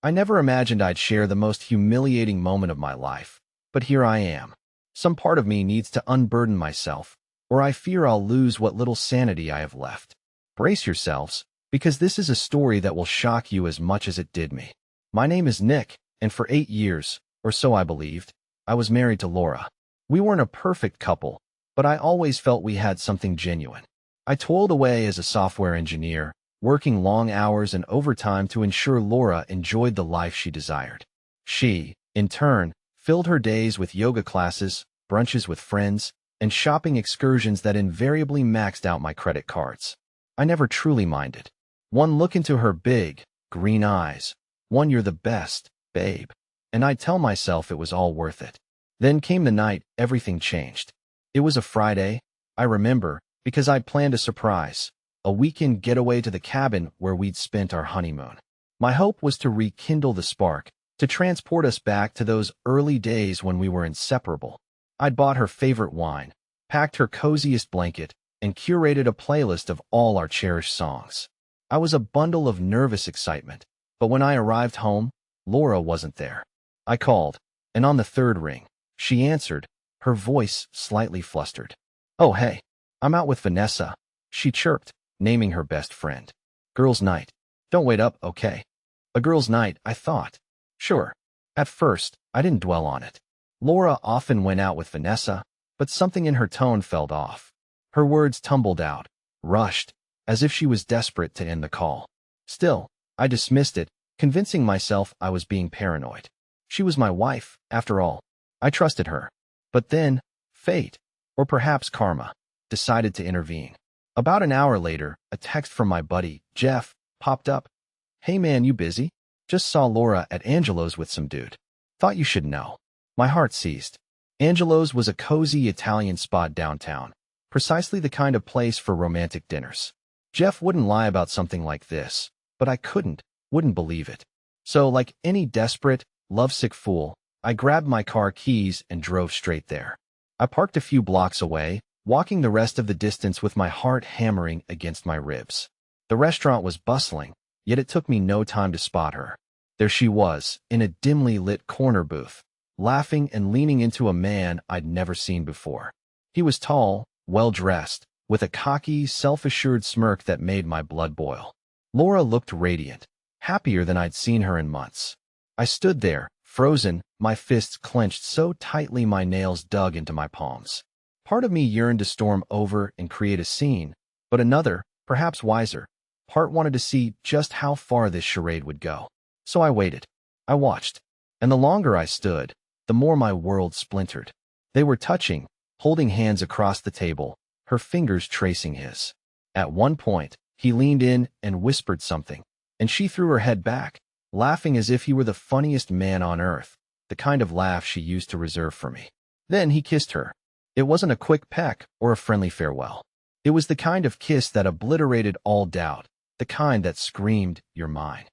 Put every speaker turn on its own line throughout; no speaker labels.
I never imagined I'd share the most humiliating moment of my life, but here I am. Some part of me needs to unburden myself, or I fear I'll lose what little sanity I have left. Brace yourselves, because this is a story that will shock you as much as it did me. My name is Nick, and for 8 years, or so I believed, I was married to Laura. We weren't a perfect couple, but I always felt we had something genuine. I toiled away as a software engineer, working long hours and overtime to ensure Laura enjoyed the life she desired. She, in turn, filled her days with yoga classes, brunches with friends, and shopping excursions that invariably maxed out my credit cards. I never truly minded. One look into her big, green eyes, one "you're the best, babe," and I'd tell myself it was all worth it. Then came the night everything changed. It was a Friday, I remember, because I'd planned a surprise, a weekend getaway to the cabin where we'd spent our honeymoon. My hope was to rekindle the spark, to transport us back to those early days when we were inseparable. I'd bought her favorite wine, packed her coziest blanket, and curated a playlist of all our cherished songs. I was a bundle of nervous excitement, but when I arrived home, Laura wasn't there. I called, and on the third ring, she answered, her voice slightly flustered. "Oh, hey, I'm out with Vanessa," she chirped, naming her best friend. "Girls' night. Don't wait up, okay?" A girls' night, I thought. Sure. At first, I didn't dwell on it. Laura often went out with Vanessa, but something in her tone felt off. Her words tumbled out, rushed, as if she was desperate to end the call. Still, I dismissed it, convincing myself I was being paranoid. She was my wife, after all. I trusted her. But then, fate, or perhaps karma, decided to intervene. About an hour later, a text from my buddy, Jeff, popped up. "Hey man, you busy? Just saw Laura at Angelo's with some dude. Thought you should know." My heart seized. Angelo's was a cozy Italian spot downtown, precisely the kind of place for romantic dinners. Jeff wouldn't lie about something like this, but I wouldn't believe it. So, like any desperate, lovesick fool, I grabbed my car keys and drove straight there. I parked a few blocks away, walking the rest of the distance with my heart hammering against my ribs. The restaurant was bustling, yet it took me no time to spot her. There she was, in a dimly lit corner booth, laughing and leaning into a man I'd never seen before. He was tall, well-dressed, with a cocky, self-assured smirk that made my blood boil. Laura looked radiant, happier than I'd seen her in months. I stood there, frozen, my fists clenched so tightly my nails dug into my palms. Part of me yearned to storm over and create a scene, but another, perhaps wiser, part wanted to see just how far this charade would go. So I waited. I watched. And the longer I stood, the more my world splintered. They were touching, holding hands across the table, her fingers tracing his. At one point, he leaned in and whispered something, and she threw her head back, laughing as if he were the funniest man on earth, the kind of laugh she used to reserve for me. Then he kissed her. It wasn't a quick peck or a friendly farewell. It was the kind of kiss that obliterated all doubt, the kind that screamed, "You're mine."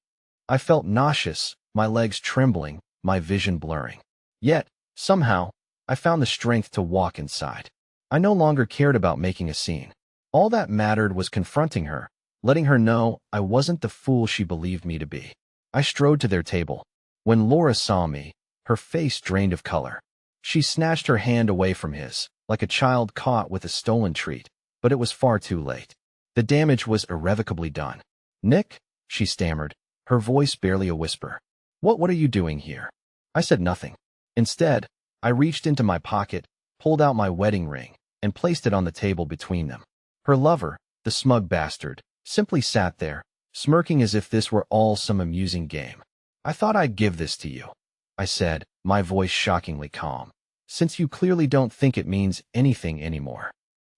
I felt nauseous, my legs trembling, my vision blurring. Yet, somehow, I found the strength to walk inside. I no longer cared about making a scene. All that mattered was confronting her, letting her know I wasn't the fool she believed me to be. I strode to their table. When Laura saw me, her face drained of color. She snatched her hand away from his, like a child caught with a stolen treat, but it was far too late. The damage was irrevocably done. "Nick," she stammered, her voice barely a whisper. What are you doing here?" I said nothing. Instead, I reached into my pocket, pulled out my wedding ring, and placed it on the table between them. Her lover, the smug bastard, simply sat there, smirking as if this were all some amusing game. "I thought I'd give this to you," I said, my voice shockingly calm, "since you clearly don't think it means anything anymore."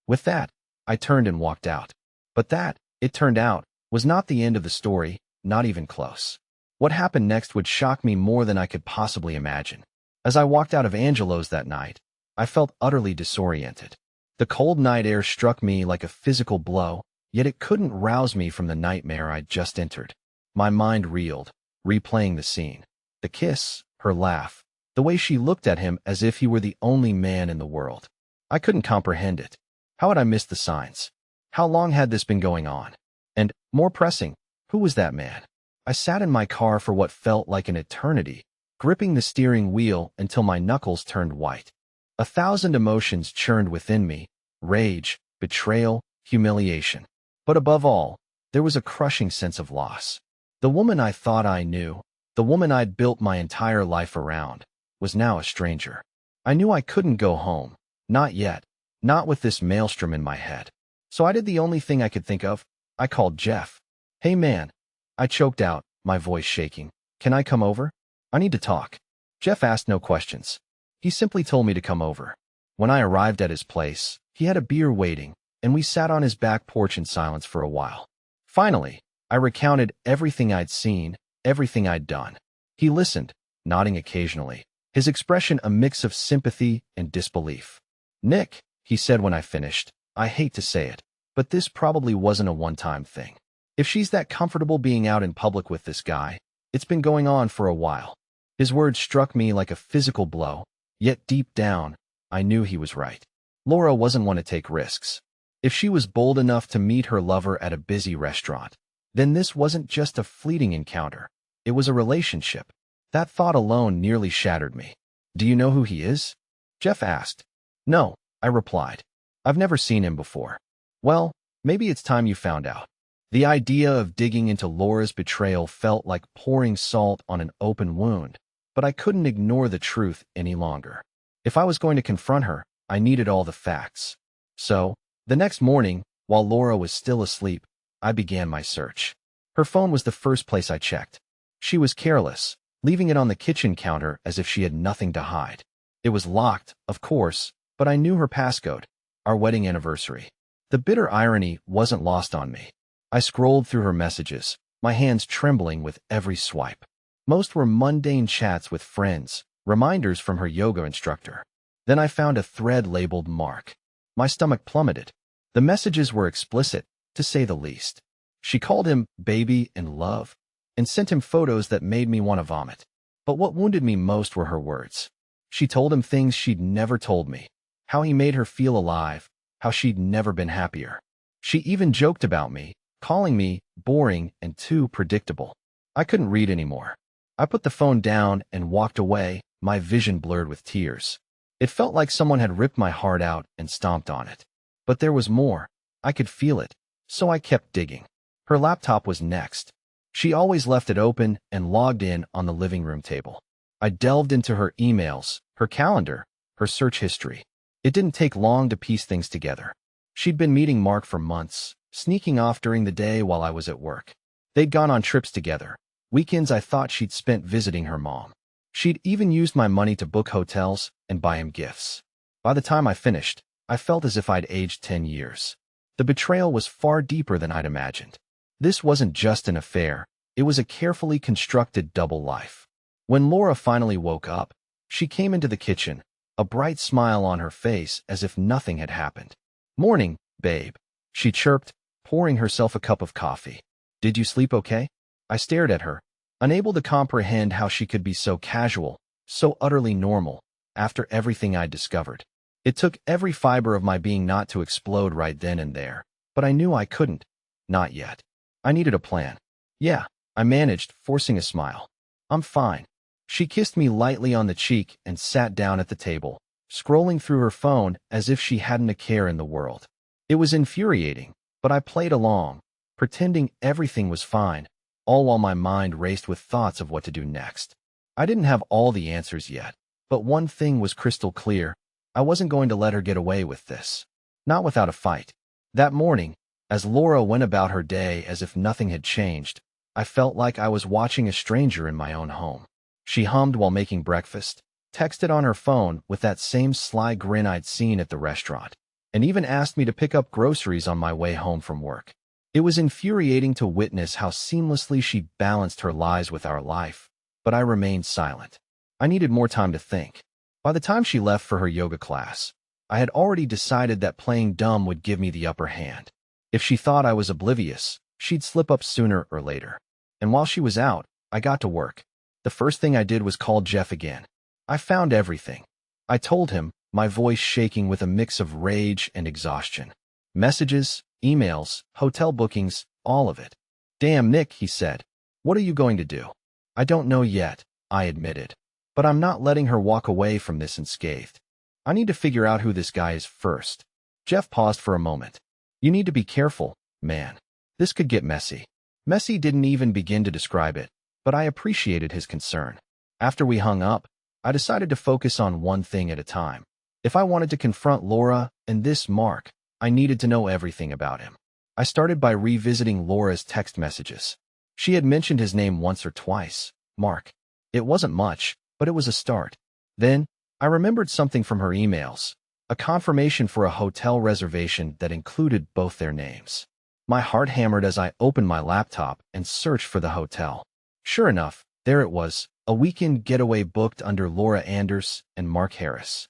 With that, I turned and walked out. But that, it turned out, was not the end of the story, not even close. What happened next would shock me more than I could possibly imagine. As I walked out of Angelo's that night, I felt utterly disoriented. The cold night air struck me like a physical blow, yet it couldn't rouse me from the nightmare I'd just entered. My mind reeled, replaying the scene. The kiss, her laugh, the way she looked at him as if he were the only man in the world. I couldn't comprehend it. How had I missed the signs? How long had this been going on? And, more pressing, who was that man? I sat in my car for what felt like an eternity, gripping the steering wheel until my knuckles turned white. 1,000 emotions churned within me: rage, betrayal, humiliation. But above all, there was a crushing sense of loss. The woman I thought I knew, the woman I'd built my entire life around, was now a stranger. I knew I couldn't go home. Not yet. Not with this maelstrom in my head. So I did the only thing I could think of. I called Jeff. "Hey man," I choked out, my voice shaking. "Can I come over? I need to talk." Jeff asked no questions. He simply told me to come over. When I arrived at his place, he had a beer waiting, and we sat on his back porch in silence for a while. Finally, I recounted everything I'd seen, everything I'd done. He listened, nodding occasionally, his expression a mix of sympathy and disbelief. "Nick," he said when I finished, "I hate to say it, but this probably wasn't a one-time thing. If she's that comfortable being out in public with this guy, it's been going on for a while." His words struck me like a physical blow, yet deep down, I knew he was right. Laura wasn't one to take risks. If she was bold enough to meet her lover at a busy restaurant, then this wasn't just a fleeting encounter. It was a relationship. That thought alone nearly shattered me. "Do you know who he is?" Jeff asked. "No," I replied. "I've never seen him before." "Well, maybe it's time you found out." The idea of digging into Laura's betrayal felt like pouring salt on an open wound, but I couldn't ignore the truth any longer. If I was going to confront her, I needed all the facts. So, the next morning, while Laura was still asleep, I began my search. Her phone was the first place I checked. She was careless, leaving it on the kitchen counter as if she had nothing to hide. It was locked, of course, but I knew her passcode: our wedding anniversary. The bitter irony wasn't lost on me. I scrolled through her messages, my hands trembling with every swipe. Most were mundane chats with friends, reminders from her yoga instructor. Then I found a thread labeled Mark. My stomach plummeted. The messages were explicit, to say the least. She called him baby and love, and sent him photos that made me want to vomit. But what wounded me most were her words. She told him things she'd never told me, how he made her feel alive, how she'd never been happier. She even joked about me, calling me boring and too predictable. I couldn't read anymore. I put the phone down and walked away, my vision blurred with tears. It felt like someone had ripped my heart out and stomped on it. But there was more. I could feel it, so I kept digging. Her laptop was next. She always left it open and logged in on the living room table. I delved into her emails, her calendar, her search history. It didn't take long to piece things together. She'd been meeting Mark for months, sneaking off during the day while I was at work. They'd gone on trips together, weekends I thought she'd spent visiting her mom. She'd even used my money to book hotels and buy him gifts. By the time I finished, I felt as if I'd aged 10 years. The betrayal was far deeper than I'd imagined. This wasn't just an affair, it was a carefully constructed double life. When Laura finally woke up, she came into the kitchen, a bright smile on her face as if nothing had happened. "Morning, babe," she chirped, pouring herself a cup of coffee. "Did you sleep okay?" I stared at her, unable to comprehend how she could be so casual, so utterly normal, after everything I'd discovered. It took every fiber of my being not to explode right then and there, but I knew I couldn't. Not yet. I needed a plan. "Yeah," I managed, forcing a smile. "I'm fine." She kissed me lightly on the cheek and sat down at the table, scrolling through her phone as if she hadn't a care in the world. It was infuriating, but I played along, pretending everything was fine, all while my mind raced with thoughts of what to do next. I didn't have all the answers yet, but one thing was crystal clear: I wasn't going to let her get away with this. Not without a fight. That morning, as Laura went about her day as if nothing had changed, I felt like I was watching a stranger in my own home. She hummed while making breakfast, texted on her phone with that same sly grin I'd seen at the restaurant, and even asked me to pick up groceries on my way home from work. It was infuriating to witness how seamlessly she balanced her lies with our life, but I remained silent. I needed more time to think. By the time she left for her yoga class, I had already decided that playing dumb would give me the upper hand. If she thought I was oblivious, she'd slip up sooner or later. And while she was out, I got to work. The first thing I did was call Jeff again. I found everything. I told him, my voice shaking with a mix of rage and exhaustion. Messages, emails, hotel bookings, all of it. "Damn, Nick," he said. What are you going to do? I don't know yet, I admitted. But I'm not letting her walk away from this unscathed. I need to figure out who this guy is first. Jeff paused for a moment. You need to be careful, man. This could get messy. Messy didn't even begin to describe it, but I appreciated his concern. After we hung up, I decided to focus on one thing at a time. If I wanted to confront Laura and this Mark, I needed to know everything about him. I started by revisiting Laura's text messages. She had mentioned his name once or twice, Mark. It wasn't much, but it was a start. Then, I remembered something from her emails, a confirmation for a hotel reservation that included both their names. My heart hammered as I opened my laptop and searched for the hotel. Sure enough, there it was, a weekend getaway booked under Laura Anders and Mark Harris.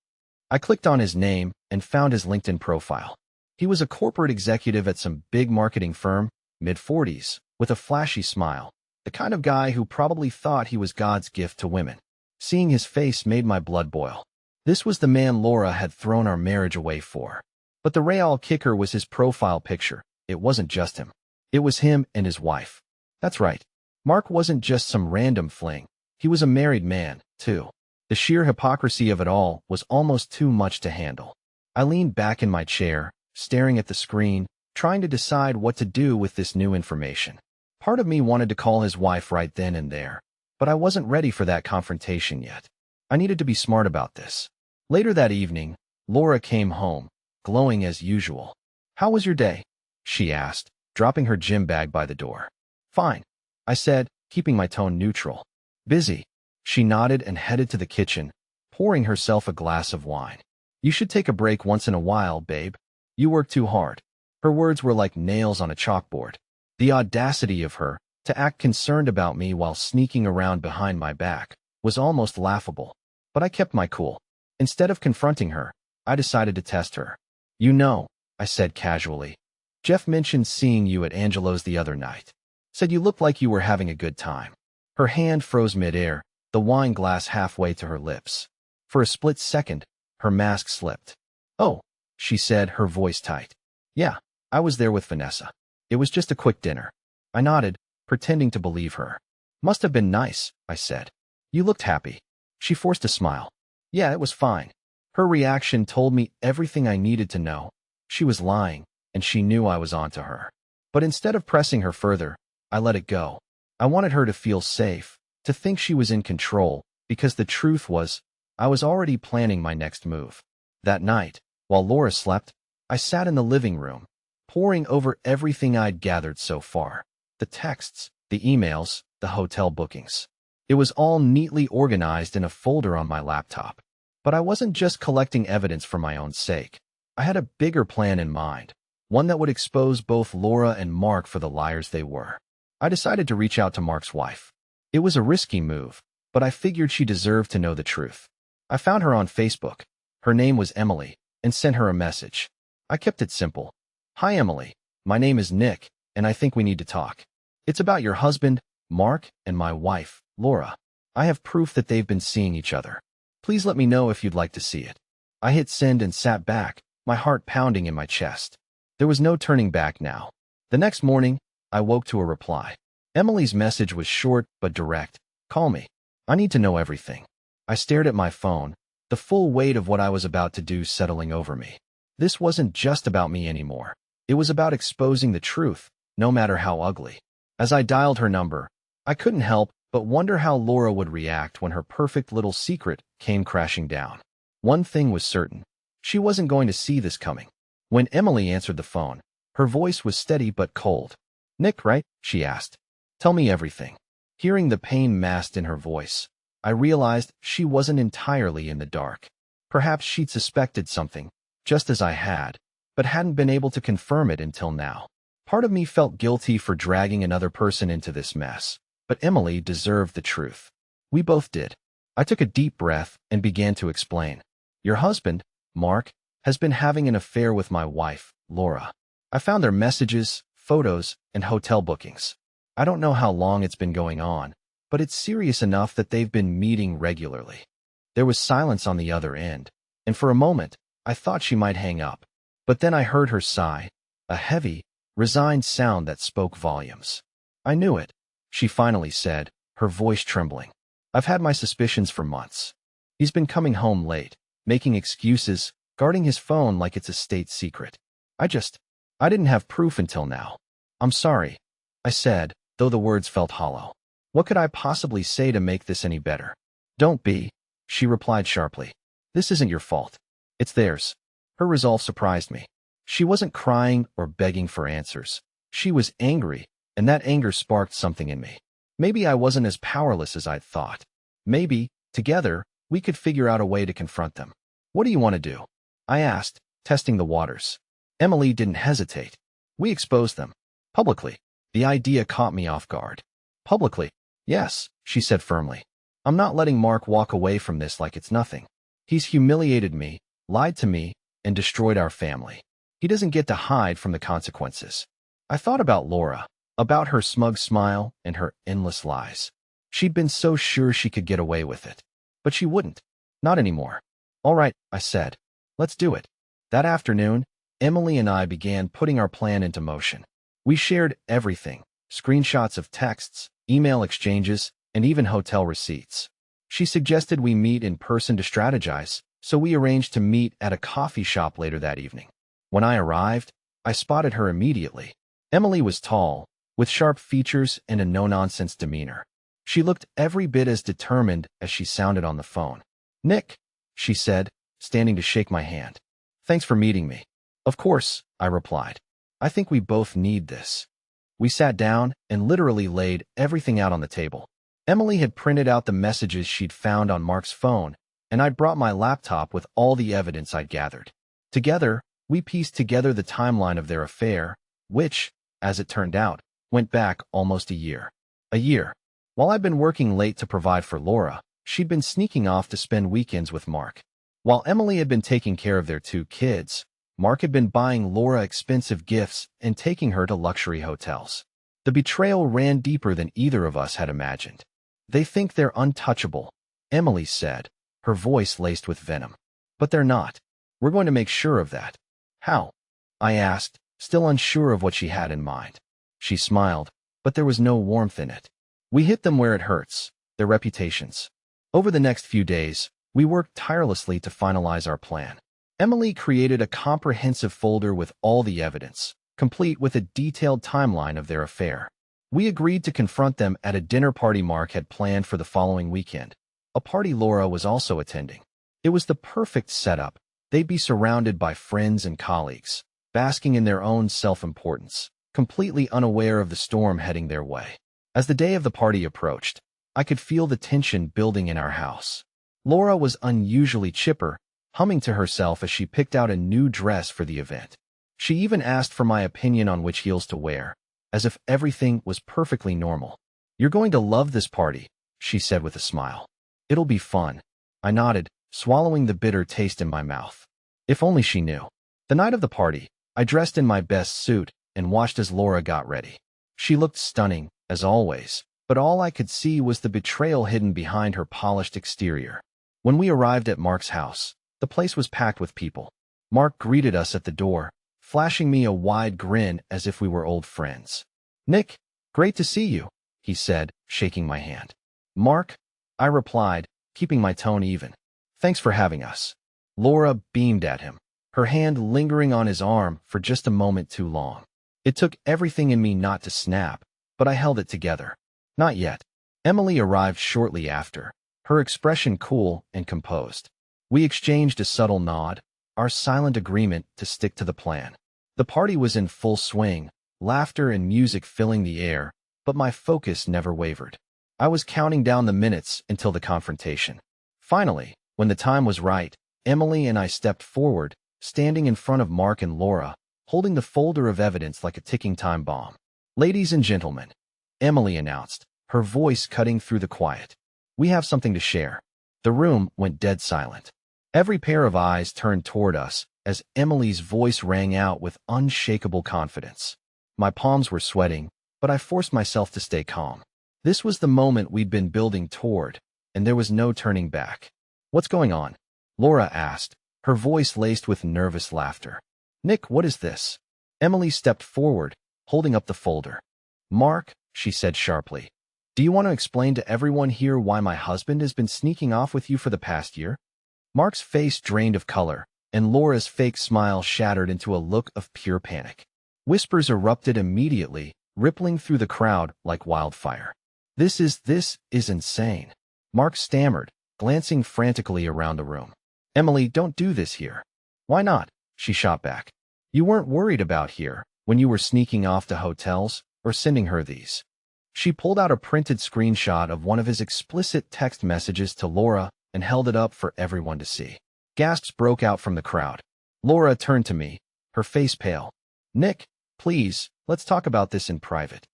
I clicked on his name and found his LinkedIn profile. He was a corporate executive at some big marketing firm, mid-40s, with a flashy smile, the kind of guy who probably thought he was God's gift to women. Seeing his face made my blood boil. This was the man Laura had thrown our marriage away for. But the real kicker was his profile picture. It wasn't just him. It was him and his wife. That's right. Mark wasn't just some random fling. He was a married man, too. The sheer hypocrisy of it all was almost too much to handle. I leaned back in my chair, staring at the screen, trying to decide what to do with this new information. Part of me wanted to call his wife right then and there, but I wasn't ready for that confrontation yet. I needed to be smart about this. Later that evening, Laura came home, glowing as usual. "How was your day?" she asked, dropping her gym bag by the door. "Fine," I said, keeping my tone neutral. "Busy." She nodded and headed to the kitchen, pouring herself a glass of wine. "You should take a break once in a while, babe. You work too hard." Her words were like nails on a chalkboard. The audacity of her, to act concerned about me while sneaking around behind my back, was almost laughable. But I kept my cool. Instead of confronting her, I decided to test her. "You know," I said casually, "Jeff mentioned seeing you at Angelo's the other night. Said you looked like you were having a good time." Her hand froze midair, the wine glass halfway to her lips. For a split second, her mask slipped. "Oh," she said, her voice tight. "Yeah, I was there with Vanessa. It was just a quick dinner." I nodded, pretending to believe her. "Must have been nice," I said. "You looked happy." She forced a smile. "Yeah, it was fine." Her reaction told me everything I needed to know. She was lying, and she knew I was onto her. But instead of pressing her further, I let it go. I wanted her to feel safe, to think she was in control, because the truth was, I was already planning my next move. That night, while Laura slept, I sat in the living room, poring over everything I'd gathered so far. The texts, the emails, the hotel bookings. It was all neatly organized in a folder on my laptop. But I wasn't just collecting evidence for my own sake. I had a bigger plan in mind, one that would expose both Laura and Mark for the liars they were. I decided to reach out to Mark's wife. It was a risky move, but I figured she deserved to know the truth. I found her on Facebook. Her name was Emily, and sent her a message. I kept it simple. "Hi, Emily. My name is Nick, and I think we need to talk. It's about your husband, Mark, and my wife, Laura. I have proof that they've been seeing each other. Please let me know if you'd like to see it." I hit send and sat back, my heart pounding in my chest. There was no turning back now. The next morning, I woke to a reply. Emily's message was short but direct. "Call me. I need to know everything." I stared at my phone, the full weight of what I was about to do settling over me. This wasn't just about me anymore. It was about exposing the truth, no matter how ugly. As I dialed her number, I couldn't help but wonder how Laura would react when her perfect little secret came crashing down. One thing was certain. She wasn't going to see this coming. When Emily answered the phone, her voice was steady but cold. "Nick, right?" she asked. "Tell me everything." Hearing the pain masked in her voice, I realized she wasn't entirely in the dark. Perhaps she'd suspected something, just as I had, but hadn't been able to confirm it until now. Part of me felt guilty for dragging another person into this mess, but Emily deserved the truth. We both did. I took a deep breath and began to explain. "Your husband, Mark, has been having an affair with my wife, Laura. I found their messages, photos, and hotel bookings. I don't know how long it's been going on, but it's serious enough that they've been meeting regularly." There was silence on the other end, and for a moment, I thought she might hang up. But then I heard her sigh, a heavy, resigned sound that spoke volumes. I knew it. she finally said, her voice trembling. I've had my suspicions for months. He's been coming home late, making excuses, guarding his phone like it's a state secret. I didn't have proof until now. I'm sorry, I said, though the words felt hollow. What could I possibly say to make this any better? Don't be, she replied sharply. This isn't your fault. It's theirs. Her resolve surprised me. She wasn't crying or begging for answers. She was angry, and that anger sparked something in me. Maybe I wasn't as powerless as I'd thought. Maybe, together, we could figure out a way to confront them. What do you want to do? I asked, testing the waters. Emily didn't hesitate. We exposed them. Publicly. The idea caught me off guard. Publicly? Yes, she said firmly. I'm not letting Mark walk away from this like it's nothing. He's humiliated me, lied to me, and destroyed our family. He doesn't get to hide from the consequences. I thought about Laura, about her smug smile and her endless lies. She'd been so sure she could get away with it. But she wouldn't. Not anymore. All right, I said. Let's do it. That afternoon, Emily and I began putting our plan into motion. We shared everything, screenshots of texts, email exchanges, and even hotel receipts. She suggested we meet in person to strategize, so we arranged to meet at a coffee shop later that evening. When I arrived, I spotted her immediately. Emily was tall, with sharp features and a no-nonsense demeanor. She looked every bit as determined as she sounded on the phone. Nick, she said, standing to shake my hand. Thanks for meeting me. Of course, I replied. I think we both need this. We sat down and literally laid everything out on the table. Emily had printed out the messages she'd found on Mark's phone, and I'd brought my laptop with all the evidence I'd gathered. Together, we pieced together the timeline of their affair, which, as it turned out, went back almost a year. A year. While I'd been working late to provide for Laura, she'd been sneaking off to spend weekends with Mark. While Emily had been taking care of their 2 kids, Mark had been buying Laura expensive gifts and taking her to luxury hotels. The betrayal ran deeper than either of us had imagined. They think they're untouchable, Emily said, her voice laced with venom. But they're not. We're going to make sure of that. How? I asked, still unsure of what she had in mind. She smiled, but there was no warmth in it. We hit them where it hurts, their reputations. Over the next few days, we worked tirelessly to finalize our plan. Emily created a comprehensive folder with all the evidence, complete with a detailed timeline of their affair. We agreed to confront them at a dinner party Mark had planned for the following weekend, a party Laura was also attending. It was the perfect setup. They'd be surrounded by friends and colleagues, basking in their own self-importance, completely unaware of the storm heading their way. As the day of the party approached, I could feel the tension building in our house. Laura was unusually chipper, humming to herself as she picked out a new dress for the event. She even asked for my opinion on which heels to wear, as if everything was perfectly normal. You're going to love this party, she said with a smile. It'll be fun. I nodded, swallowing the bitter taste in my mouth. If only she knew. The night of the party, I dressed in my best suit and watched as Laura got ready. She looked stunning, as always, but all I could see was the betrayal hidden behind her polished exterior. When we arrived at Mark's house, the place was packed with people. Mark greeted us at the door, flashing me a wide grin as if we were old friends. Nick, great to see you, he said, shaking my hand. Mark, I replied, keeping my tone even. Thanks for having us. Laura beamed at him, her hand lingering on his arm for just a moment too long. It took everything in me not to snap, but I held it together. Not yet. Emily arrived shortly after, her expression cool and composed. We exchanged a subtle nod, our silent agreement to stick to the plan. The party was in full swing, laughter and music filling the air, but my focus never wavered. I was counting down the minutes until the confrontation. Finally, when the time was right, Emily and I stepped forward, standing in front of Mark and Laura, holding the folder of evidence like a ticking time bomb. Ladies and gentlemen, Emily announced, her voice cutting through the quiet. We have something to share. The room went dead silent. Every pair of eyes turned toward us as Emily's voice rang out with unshakable confidence. My palms were sweating, but I forced myself to stay calm. This was the moment we'd been building toward, and there was no turning back. What's going on? Laura asked, her voice laced with nervous laughter. Nick, what is this? Emily stepped forward, holding up the folder. Mark, she said sharply, Do you want to explain to everyone here why my husband has been sneaking off with you for the past year? Mark's face drained of color, and Laura's fake smile shattered into a look of pure panic. Whispers erupted immediately, rippling through the crowd like wildfire. This is insane. Mark stammered, glancing frantically around the room. Emily, don't do this here. Why not? She shot back. You weren't worried about here when you were sneaking off to hotels or sending her these. She pulled out a printed screenshot of one of his explicit text messages to Laura and held it up for everyone to see. Gasps broke out from the crowd. Laura turned to me, her face pale. Nick, please, let's talk about this in private.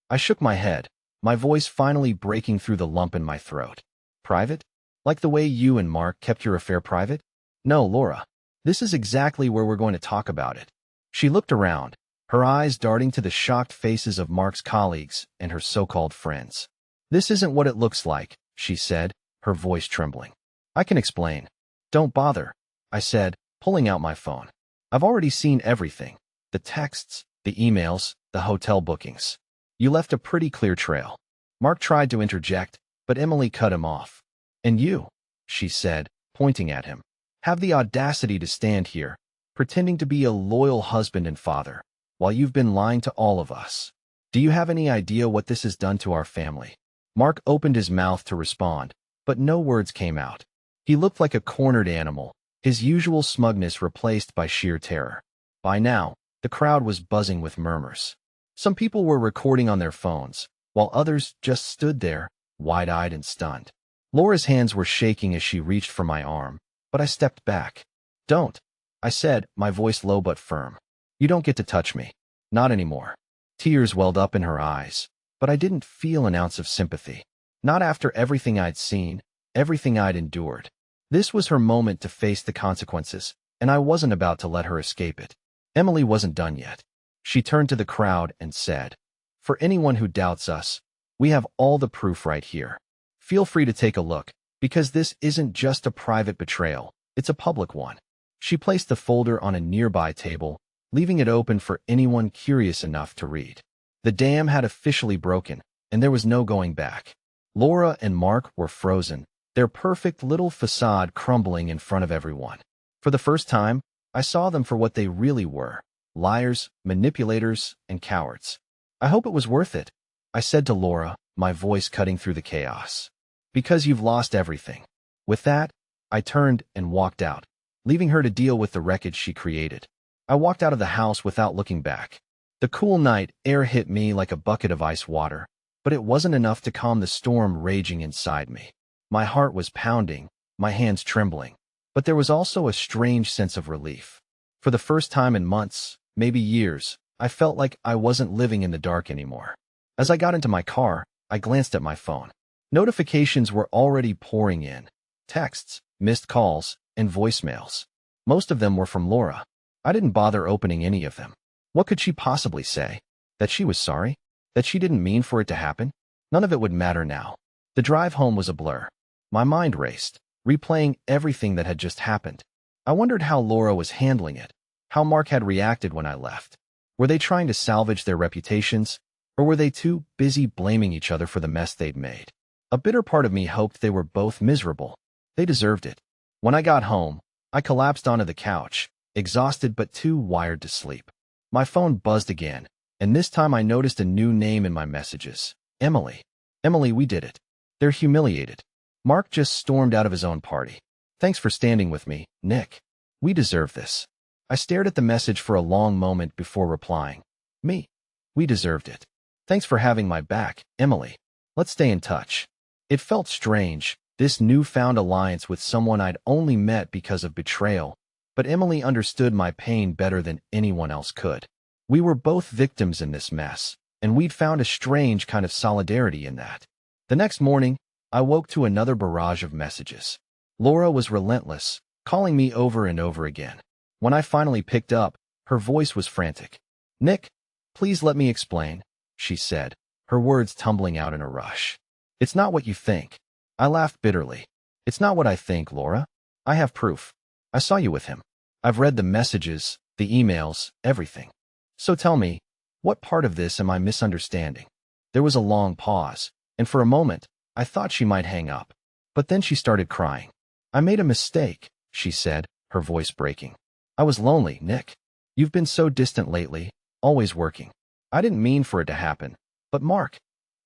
I shook my head, my voice finally breaking through the lump in my throat. Private? Like the way you and Mark kept your affair private? No, Laura. This is exactly where we're going to talk about it. She looked around, her eyes darting to the shocked faces of Mark's colleagues and her so-called friends. This isn't what it looks like, she said, her voice trembling. I can explain. Don't bother, I said, pulling out my phone. I've already seen everything. The texts, the emails, the hotel bookings. You left a pretty clear trail. Mark tried to interject, but Emily cut him off. And you, she said, pointing at him, have the audacity to stand here, pretending to be a loyal husband and father, while you've been lying to all of us. Do you have any idea what this has done to our family? Mark opened his mouth to respond, but no words came out. He looked like a cornered animal, his usual smugness replaced by sheer terror. By now, the crowd was buzzing with murmurs. Some people were recording on their phones, while others just stood there, wide-eyed and stunned. Laura's hands were shaking as she reached for my arm, but I stepped back. Don't, I said, my voice low but firm. You don't get to touch me. Not anymore. Tears welled up in her eyes, but I didn't feel an ounce of sympathy. Not after everything I'd seen, everything I'd endured. This was her moment to face the consequences, and I wasn't about to let her escape it. Emily wasn't done yet. She turned to the crowd and said, For anyone who doubts us, we have all the proof right here. Feel free to take a look, because this isn't just a private betrayal, it's a public one. She placed the folder on a nearby table, leaving it open for anyone curious enough to read. The dam had officially broken, and there was no going back. Laura and Mark were frozen, their perfect little facade crumbling in front of everyone. For the first time, I saw them for what they really were, liars, manipulators, and cowards. I hope it was worth it, I said to Laura, my voice cutting through the chaos. Because you've lost everything. With that, I turned and walked out, leaving her to deal with the wreckage she created. I walked out of the house without looking back. The cool night air hit me like a bucket of ice water, but it wasn't enough to calm the storm raging inside me. My heart was pounding, my hands trembling, but there was also a strange sense of relief. For the first time in months, maybe years, I felt like I wasn't living in the dark anymore. As I got into my car, I glanced at my phone. Notifications were already pouring in. Texts, missed calls, and voicemails. Most of them were from Laura. I didn't bother opening any of them. What could she possibly say? That she was sorry? That she didn't mean for it to happen? None of it would matter now. The drive home was a blur. My mind raced, replaying everything that had just happened. I wondered how Laura was handling it, how Mark had reacted when I left. Were they trying to salvage their reputations, or were they too busy blaming each other for the mess they'd made? A bitter part of me hoped they were both miserable. They deserved it. When I got home, I collapsed onto the couch, exhausted but too wired to sleep. My phone buzzed again, and this time I noticed a new name in my messages. Emily. Emily, we did it. They're humiliated. Mark just stormed out of his own party. Thanks for standing with me, Nick. We deserve this. I stared at the message for a long moment before replying. Me. We deserved it. Thanks for having my back, Emily. Let's stay in touch. It felt strange, this newfound alliance with someone I'd only met because of betrayal, but Emily understood my pain better than anyone else could. We were both victims in this mess, and we'd found a strange kind of solidarity in that. The next morning, I woke to another barrage of messages. Laura was relentless, calling me over and over again. When I finally picked up, her voice was frantic. Nick, please let me explain, she said, her words tumbling out in a rush. It's not what you think. I laughed bitterly. It's not what I think, Laura. I have proof. I saw you with him. I've read the messages, the emails, everything. So tell me, what part of this am I misunderstanding? There was a long pause, and for a moment, I thought she might hang up. But then she started crying. "I made a mistake," she said, her voice breaking. "I was lonely, Nick. You've been so distant lately, always working. I didn't mean for it to happen. But Mark,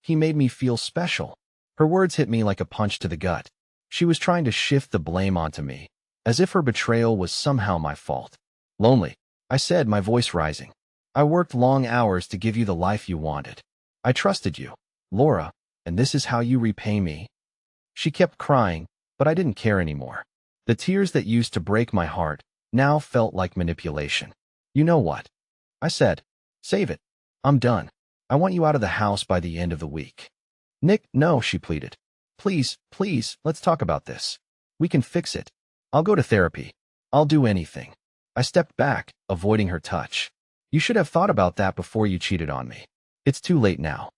he made me feel special." Her words hit me like a punch to the gut. She was trying to shift the blame onto me, as if her betrayal was somehow my fault. "Lonely," I said, my voice rising. "I worked long hours to give you the life you wanted. I trusted you, Laura, and this is how you repay me?" She kept crying, but I didn't care anymore. The tears that used to break my heart now felt like manipulation. "You know what?" I said. "Save it. I'm done. I want you out of the house by the end of the week." "Nick, no," she pleaded. "Please, please, let's talk about this. We can fix it. I'll go to therapy. I'll do anything." I stepped back, avoiding her touch. "You should have thought about that before you cheated on me. It's too late now."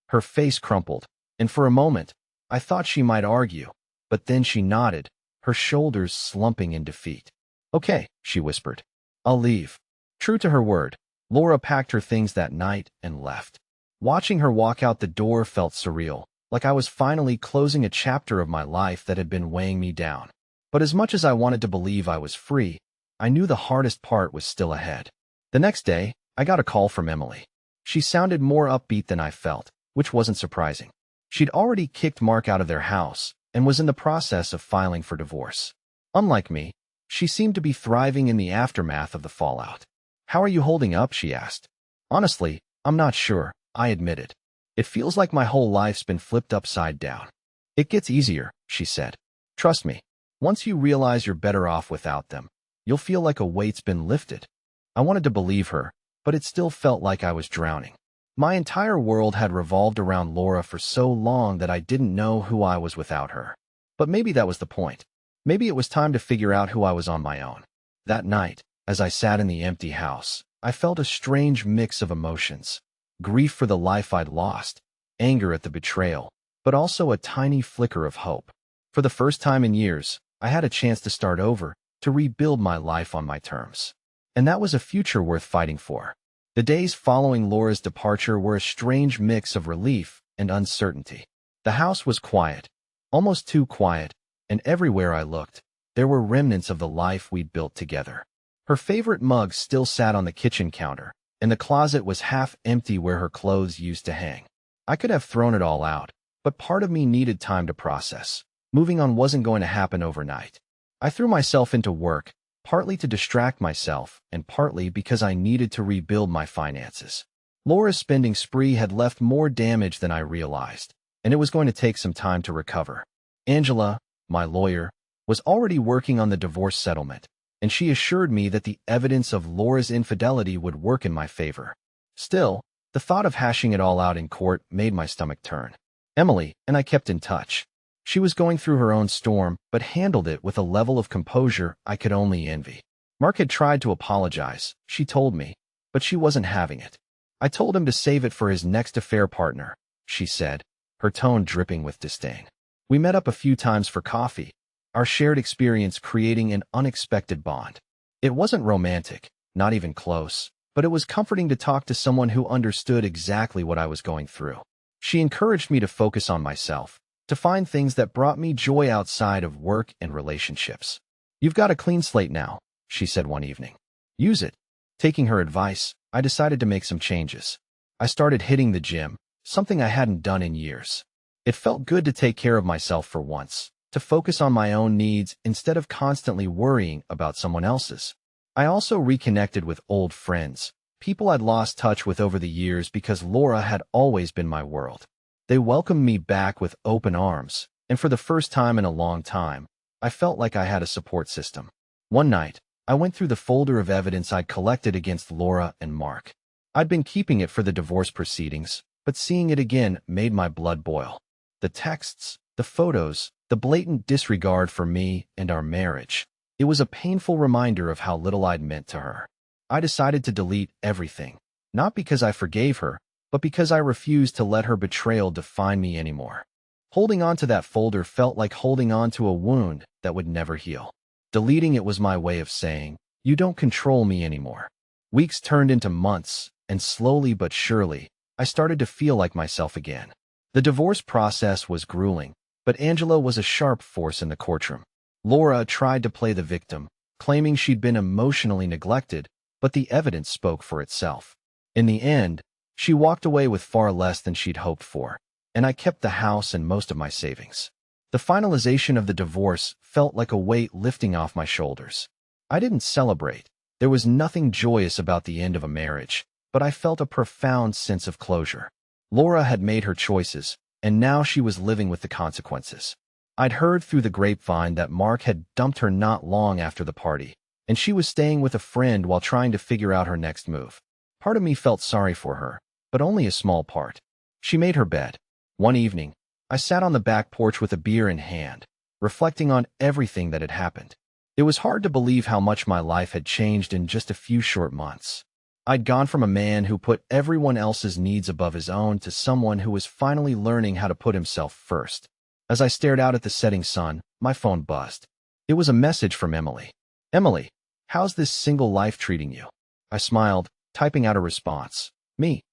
Her face crumpled, and for a moment, I thought she might argue, but then she nodded, her shoulders slumping in defeat. "Okay," she whispered. "I'll leave." True to her word, Laura packed her things that night and left. Watching her walk out the door felt surreal, like I was finally closing a chapter of my life that had been weighing me down. But as much as I wanted to believe I was free, I knew the hardest part was still ahead. The next day, I got a call from Emily. She sounded more upbeat than I felt, which wasn't surprising. She'd already kicked Mark out of their house and was in the process of filing for divorce. Unlike me, she seemed to be thriving in the aftermath of the fallout. "How are you holding up?" she asked. "Honestly, I'm not sure," I admitted. "It feels like my whole life's been flipped upside down." "It gets easier," she said. "Trust me, once you realize you're better off without them, you'll feel like a weight's been lifted." I wanted to believe her, but it still felt like I was drowning. My entire world had revolved around Laura for so long that I didn't know who I was without her. But maybe that was the point. Maybe it was time to figure out who I was on my own. That night, as I sat in the empty house, I felt a strange mix of emotions. Grief for the life I'd lost, anger at the betrayal, but also a tiny flicker of hope. For the first time in years, I had a chance to start over, to rebuild my life on my terms. And that was a future worth fighting for. The days following Laura's departure were a strange mix of relief and uncertainty. The house was quiet, almost too quiet, and everywhere I looked, there were remnants of the life we'd built together. Her favorite mug still sat on the kitchen counter, and the closet was half empty where her clothes used to hang. I could have thrown it all out, but part of me needed time to process. Moving on wasn't going to happen overnight. I threw myself into work, partly to distract myself, and partly because I needed to rebuild my finances. Laura's spending spree had left more damage than I realized, and it was going to take some time to recover. Angela, my lawyer, was already working on the divorce settlement, and she assured me that the evidence of Laura's infidelity would work in my favor. Still, the thought of hashing it all out in court made my stomach turn. Emily and I kept in touch. She was going through her own storm, but handled it with a level of composure I could only envy. Mark had tried to apologize, she told me, but she wasn't having it. "I told him to save it for his next affair partner," she said, her tone dripping with disdain. We met up a few times for coffee, our shared experience creating an unexpected bond. It wasn't romantic, not even close, but it was comforting to talk to someone who understood exactly what I was going through. She encouraged me to focus on myself, to find things that brought me joy outside of work and relationships. "You've got a clean slate now," she said one evening. "Use it." Taking her advice, I decided to make some changes. I started hitting the gym, something I hadn't done in years. It felt good to take care of myself for once, to focus on my own needs instead of constantly worrying about someone else's. I also reconnected with old friends, people I'd lost touch with over the years because Laura had always been my world. They welcomed me back with open arms, and for the first time in a long time, I felt like I had a support system. One night, I went through the folder of evidence I'd collected against Laura and Mark. I'd been keeping it for the divorce proceedings, but seeing it again made my blood boil. The texts, the photos, the blatant disregard for me and our marriage. It was a painful reminder of how little I'd meant to her. I decided to delete everything, not because I forgave her, but because I refused to let her betrayal define me anymore. Holding on to that folder felt like holding on to a wound that would never heal. Deleting it was my way of saying, "You don't control me anymore." Weeks turned into months, and slowly but surely, I started to feel like myself again. The divorce process was grueling, but Angela was a sharp force in the courtroom. Laura tried to play the victim, claiming she'd been emotionally neglected, but the evidence spoke for itself. In the end, she walked away with far less than she'd hoped for, and I kept the house and most of my savings. The finalization of the divorce felt like a weight lifting off my shoulders. I didn't celebrate. There was nothing joyous about the end of a marriage, but I felt a profound sense of closure. Laura had made her choices, and now she was living with the consequences. I'd heard through the grapevine that Mark had dumped her not long after the party, and she was staying with a friend while trying to figure out her next move. Part of me felt sorry for her, but only a small part. She made her bed. One evening, I sat on the back porch with a beer in hand, reflecting on everything that had happened. It was hard to believe how much my life had changed in just a few short months. I'd gone from a man who put everyone else's needs above his own to someone who was finally learning how to put himself first. As I stared out at the setting sun, my phone buzzed. It was a message from Emily. "Emily, how's this single life treating you?" I smiled, typing out a response. "Me?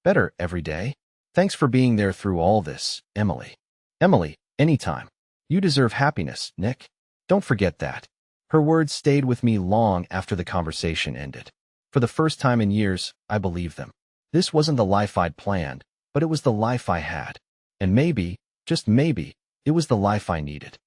Better every day. Thanks for being there through all this, Emily." "Emily, anytime. You deserve happiness, Nick. Don't forget that." Her words stayed with me long after the conversation ended. For the first time in years, I believed them. This wasn't the life I'd planned, but it was the life I had. And maybe, just maybe, it was the life I needed.